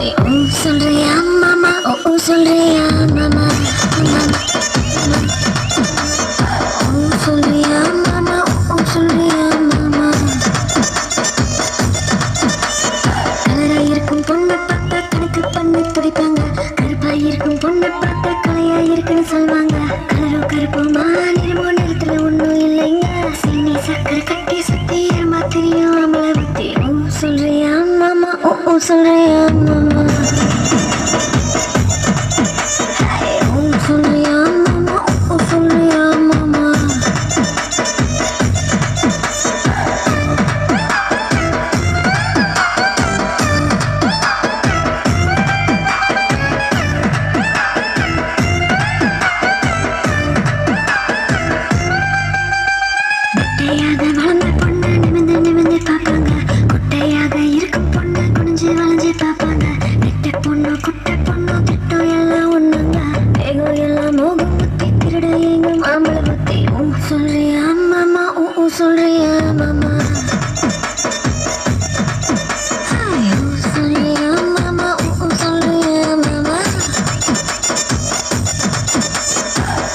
சொல்றியா மாமா ஓ சொல்றியா மாமா சொல்றியா மாமா ஓ சொல்றியா மாமா கலரா இருக்கும் பொண்ணை பார்த்தா கணக்கு பண்ணி துடிப்பாங்க கருப்பா இருக்கும் பொண்ணை பார்த்தா கலையா இருக்குன்னு சொல்லுவாங்க கலரோ கருப்போமா நிறமோ நிறத்துல ஒண்ணும் இல்லைங்க சீனி சக்கரை கட்டி சுத்தி இருமா தெரியும் அமல பத்தி ஓ சொல்றியா மாமா ஓ சொல்றியா மாமா சொல்றியா மாமா ஓ சொல்றியா மாமா குட்டையாக வளர்ந்த பொண்ணு நிமிந்து நிமிந்து பார்ப்பாங்க குட்டையாக இருக்கும் பொண்ணு குனிஞ்சு வளைஞ்சு பார்ப்பாங்க நெட்ட பொண்ணு குட்டை பொண்ணு திட்டம் எல்லாம் ஒண்ணுங்க வேகம் எல்லாம் மோகம் புத்தி திருட எங்கும் ஆம்பளை புத்தி ஓ சொல்றியா மாமா ஓ சொல்றியா மாமா சொல்றியா மாமா ஓ சொல்றியா மாமா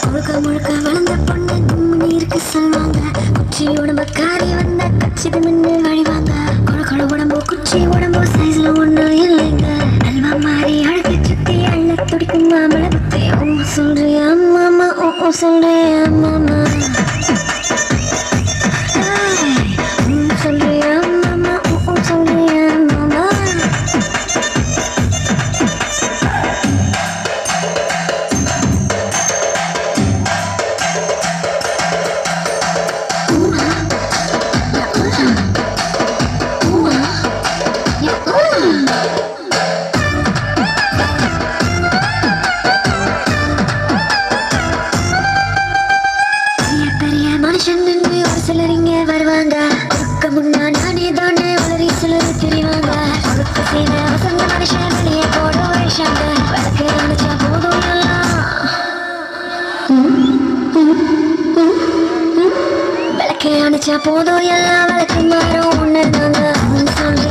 முழுக்க முழுக்க வளர்ந்த பொண்ணு கும்மினி இருக்கு சொல்லுவாங்க குச்சி உடம்பு காரி வந்தா கச்சிது மின்னு வழிவாங்க கொழ கொழ உடம்பு குச்சி உடம்பு சைஸ்ல ஒண்ணும் இல்லைங்க அல்வா மாறி அழுக்கு சுத்தி அள்ள துடிக்கும் மாமலை புத்தி ஓ சொல்றியா மாமா ஓ சொல்றியா மாமா சொல்றியா மாமா ஓ சொல்றியா மாமா பெரிய மனுஷன் ஒரு சிலர் இங்க வருவாங்க ஒழுக்க முன்னா நானே தானே வளரி சிலர் தெரிவாங்க ஒழுக்க செய்த வசந்த மனுஷன் வெளியே போட வயசாங்க விளக்கு நினைச்சா போதும் எல்லாம் விளக்கு அணைச்சா போதும் எல்லாம் விளக்கு மாறும் ஒண்ணு தாங்க சொல்றேன்